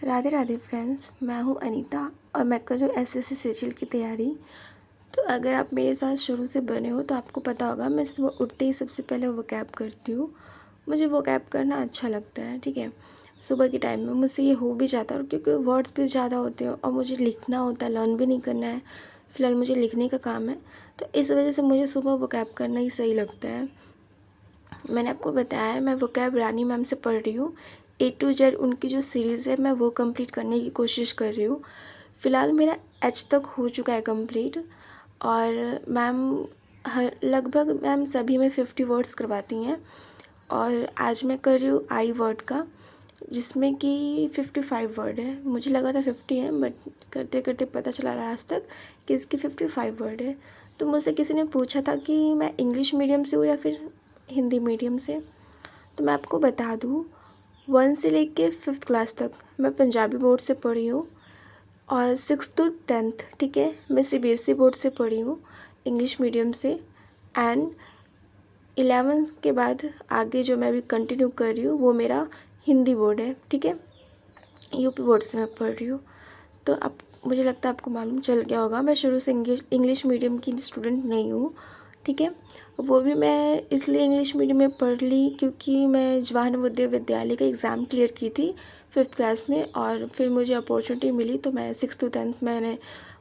Radhe Radhe friends, मैं हूँ अनीता और मैं कर रही हूँ एसएससी सीजीएल की तैयारी। तो अगर आप मेरे साथ शुरू से बने हो तो आपको पता होगा मैं सुबह उठते ही सबसे पहले वोकैब करती हूँ। मुझे वोकैब करना अच्छा लगता है, ठीक है। सुबह के टाइम में मुझसे ये हो भी जाता है और क्योंकि वर्ड्स भी ज़्यादा होते हैं और मुझे लिखना होता है, लर्न भी नहीं करना है। फ़िलहाल मुझे लिखने का काम है, तो इस वजह से मुझे सुबह वोकैब करना ही सही लगता है। मैंने आपको बताया है मैं वोकैब रानी मैम से पढ़ रही हूँ। A to Z उनकी जो सीरीज़ है मैं वो कंप्लीट करने की कोशिश कर रही हूँ। फ़िलहाल मेरा H तक हो चुका है कंप्लीट और मैम लगभग मैम सभी में 50 वर्ड्स करवाती हैं और आज मैं कर रही हूँ आई वर्ड का, जिसमें कि 55 वर्ड है। मुझे लगा था 50 है, बट करते करते पता चला लास्ट तक कि इसके 55 वर्ड है। तो मुझसे किसी ने पूछा था कि मैं इंग्लिश मीडियम से हूँ या फिर हिंदी मीडियम से। तो मैं आपको बता दूँ 1 से लेके 5th क्लास तक मैं पंजाबी बोर्ड से पढ़ी हूँ और 6th to 10th, ठीक है, मैं CBSE बोर्ड से पढ़ी हूँ इंग्लिश मीडियम से। एंड 11th के बाद आगे जो मैं अभी कंटिन्यू कर रही हूँ वो मेरा हिंदी बोर्ड है, ठीक है, यूपी बोर्ड से मैं पढ़ रही हूँ। तो अब मुझे लगता है आपको मालूम चल गया होगा मैं शुरू से इंग्लिश मीडियम की स्टूडेंट नहीं हूँ, ठीक है। वो भी मैं इसलिए इंग्लिश मीडियम में पढ़ ली क्योंकि मैं जवाहर नवोदय विद्यालय का एग्ज़ाम क्लियर की थी 5th क्लास में और फिर मुझे अपॉर्चुनिटी मिली तो मैं 6th to 10th मैंने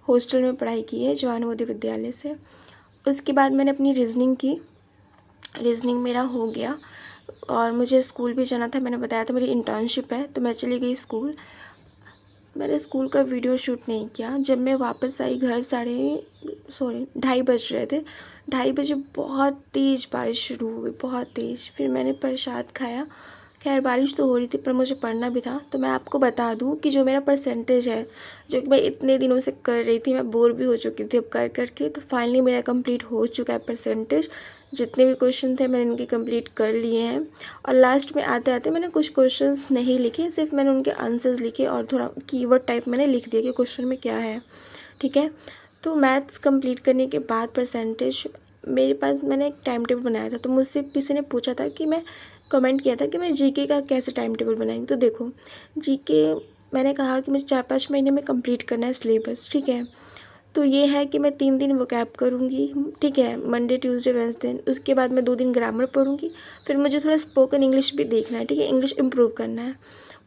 हॉस्टल में पढ़ाई की है जवाहर नवोदय विद्यालय से। उसके बाद मैंने अपनी रीजनिंग की, रीजनिंग मेरा हो गया और मुझे स्कूल भी जाना था। मैंने बताया था मेरी इंटर्नशिप है तो मैं चली गई स्कूल। मैंने स्कूल का वीडियो शूट नहीं किया। जब मैं वापस आई घर 2:30 बज रहे थे। 2:30 बजे बहुत तेज़ बारिश शुरू हो गई, बहुत तेज़। फिर मैंने प्रसाद खाया। खैर बारिश तो हो रही थी पर मुझे पढ़ना भी था। तो मैं आपको बता दूं कि जो मेरा परसेंटेज है, जो कि मैं इतने दिनों से कर रही थी, मैं बोर भी हो चुकी थी अब कर करके, तो फाइनली मेरा कंप्लीट हो चुका है परसेंटेज। जितने भी क्वेश्चन थे मैंने इनके कंप्लीट कर लिए हैं और लास्ट में आते आते मैंने कुछ क्वेश्चंस नहीं लिखे, सिर्फ मैंने उनके आंसर्स लिखे और थोड़ा कीवर्ड टाइप मैंने लिख दिया कि क्वेश्चन में क्या है, ठीक है। तो मैथ्स कंप्लीट करने के बाद परसेंटेज मेरे पास, मैंने एक टाइम टेबल बनाया था। तो मुझसे किसी ने पूछा था कि मैं कमेंट किया था कि मैं जीके का कैसे टाइम टेबल बनाएंगी। तो देखो जीके मैंने कहा कि मुझे 4-5 महीने में कंप्लीट करना है सिलेबस, ठीक है। तो ये है कि मैं 3 दिन वोकैब करूँगी, ठीक है, मंडे ट्यूसडे वेडनेसडे। उसके बाद मैं 2 दिन ग्रामर पढ़ूँगी। फिर मुझे थोड़ा स्पोकन इंग्लिश भी देखना है, ठीक है, इंग्लिश इम्प्रूव करना है।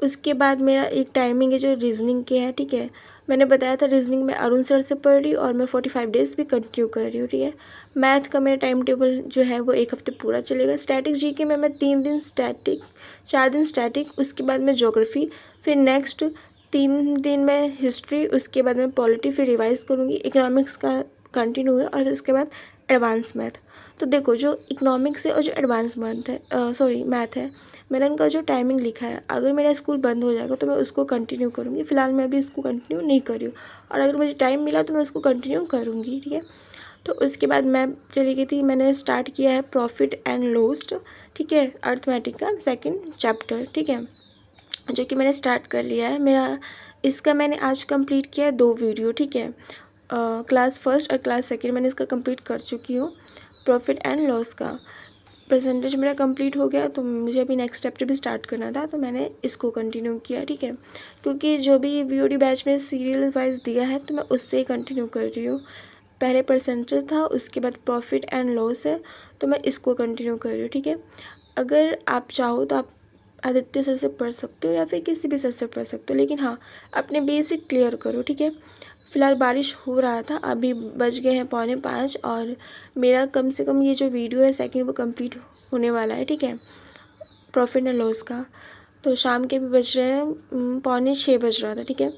उसके बाद मेरा एक टाइमिंग है जो रीजनिंग के है, ठीक है। मैंने बताया था रीजनिंग में अरुण सर से पढ़ रही हूँ और मैं 45 डेज़ भी कंटिन्यू कर रही हूँ, ठीक है। मैथ का मेरा टाइम टेबल जो है वो 1 हफ्ते पूरा चलेगा। स्टैटिक जीके में मैं 3 दिन स्टैटिक, 4 दिन स्टैटिक, उसके बाद में ज्योग्राफी, फिर नेक्स्ट 3 दिन में हिस्ट्री, उसके बाद में पॉलिटी, फिर रिवाइज करूँगी। इकोनॉमिक्स का कंटिन्यू है और उसके बाद एडवांस मैथ। तो देखो जो इकोनॉमिक्स है और जो एडवांस मैथ है, मैथ है, मैंने उनका जो टाइमिंग लिखा है, अगर मेरा स्कूल बंद हो जाएगा तो मैं उसको कंटिन्यू करूँगी। फ़िलहाल मैं अभी इसको कंटिन्यू नहीं कर रही हूँ और अगर मुझे टाइम मिला तो मैं उसको कंटिन्यू करूँगी, ठीक है। तो उसके बाद मैं चली गई थी, मैंने स्टार्ट किया है प्रॉफिट एंड लॉस, ठीक है, अर्थमेटिक का 2nd चैप्टर, ठीक है, जो कि मैंने स्टार्ट कर लिया है। मेरा इसका मैंने आज कंप्लीट किया है 2 वीडियो, ठीक है। क्लास फर्स्ट और क्लास सेकंड मैंने इसका कंप्लीट कर चुकी हूँ। प्रॉफिट एंड लॉस का परसेंटेज मेरा कंप्लीट हो गया तो मुझे अभी नेक्स्ट चैप्टर भी स्टार्ट करना था तो मैंने इसको कंटिन्यू किया, ठीक है, क्योंकि जो भी VOD बैच में सीरियल वाइज दिया है तो मैं उससे ही कंटिन्यू कर रही हूँ। पहले परसेंटेज था, उसके बाद प्रॉफिट एंड लॉस है, तो मैं इसको कंटिन्यू कर रही हूँ, ठीक है। अगर आप चाहो तो आप आदित्य सर से पढ़ सकते हो या फिर किसी भी सर से पढ़ सकते हो, लेकिन हाँ अपने बेसिक क्लियर करो, ठीक है। फ़िलहाल बारिश हो रहा था, अभी बज गए हैं 4:45 और मेरा कम से कम ये जो वीडियो है सेकंड वो कंप्लीट होने वाला है, ठीक है, प्रॉफिट एंड लॉस का। तो शाम के भी बज रहे हैं 5:45 बज रहा था, ठीक है,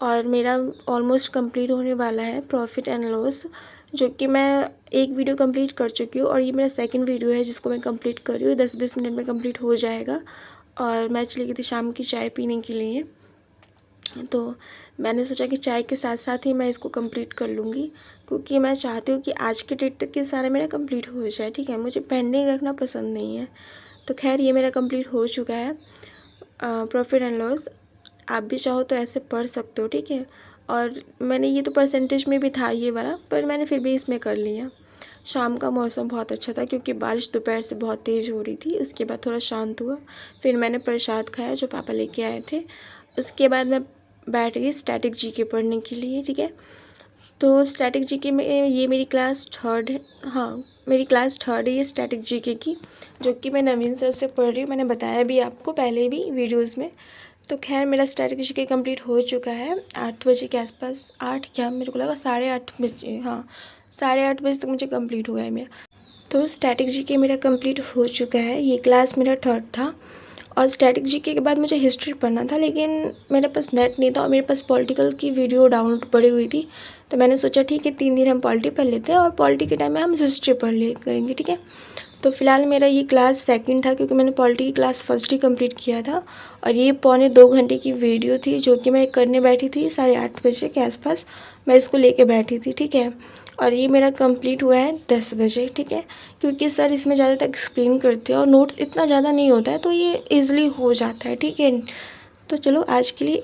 और मेरा ऑलमोस्ट कंप्लीट होने वाला है प्रॉफिट एंड लॉस, जो कि मैं एक वीडियो कंप्लीट कर चुकी हूँ और ये मेरा सेकंड वीडियो है जिसको मैं कंप्लीट कर रही हूँ। 10-20 मिनट में कंप्लीट हो जाएगा। और मैं चली गई थी शाम की चाय पीने के लिए, तो मैंने सोचा कि चाय के साथ साथ ही मैं इसको कंप्लीट कर लूँगी, क्योंकि मैं चाहती हूँ कि आज के डेट तक ये सारा मेरा कंप्लीट हो जाए, ठीक है, मुझे पेंडिंग रखना पसंद नहीं है। तो खैर ये मेरा कंप्लीट हो चुका है प्रॉफिट एंड लॉस। आप भी चाहो तो ऐसे पढ़ सकते हो, ठीक है। और मैंने ये तो परसेंटेज में भी था ये वाला, पर मैंने फिर भी इसमें कर लिया। शाम का मौसम बहुत अच्छा था क्योंकि बारिश दोपहर से बहुत तेज़ हो रही थी, उसके बाद थोड़ा शांत हुआ। फिर मैंने प्रसाद खाया जो पापा लेके आए थे उसके बाद मैं बैठ गई स्टैटिक जीके पढ़ने के लिए, ठीक है। तो स्टैटिक जीके में ये मेरी क्लास थर्ड है, हाँ मेरी क्लास थर्ड है ये स्टैटिक जीके की, जो कि मैं नवीन सर से पढ़ रही हूँ। मैंने बताया भी आपको पहले भी वीडियोज़ में। तो खैर मेरा स्टैटिक जीके कंप्लीट हो चुका है 8 बजे के आसपास, 8 क्या मेरे को लगा 8:30 बजे, हाँ 8:30 बजे तक मुझे कंप्लीट हुआ है मेरा। तो स्टैटिक जीके मेरा कंप्लीट हो चुका है, ये क्लास मेरा थर्ड था। और स्टैटिक जीके के बाद मुझे हिस्ट्री पढ़ना था, लेकिन मेरे पास नेट नहीं था और मेरे पास पॉलिटिकल की वीडियो डाउनलोड पड़ी हुई थी। तो मैंने सोचा ठीक है 3 दिन हम पॉलिटी पढ़ लेते हैं और पॉलिटी के टाइम में हम हिस्ट्री पढ़ ले करेंगे, ठीक है। तो फिलहाल मेरा ये क्लास सेकंड था, क्योंकि मैंने पॉलिटी की क्लास फर्स्ट ही कंप्लीट किया था। और ये 2.25 घंटे की वीडियो थी, जो कि मैं करने बैठी थी 8:30 बजे के आसपास, मैं इसको लेके बैठी थी, ठीक है। और ये मेरा कंप्लीट हुआ है 10 बजे, ठीक है। क्योंकि सर इसमें ज़्यादा तक एक्सप्लेन करते हैं और नोट्स इतना ज़्यादा नहीं होता है, तो ये ईज़िली हो जाता है, ठीक है। तो चलो आज के लिए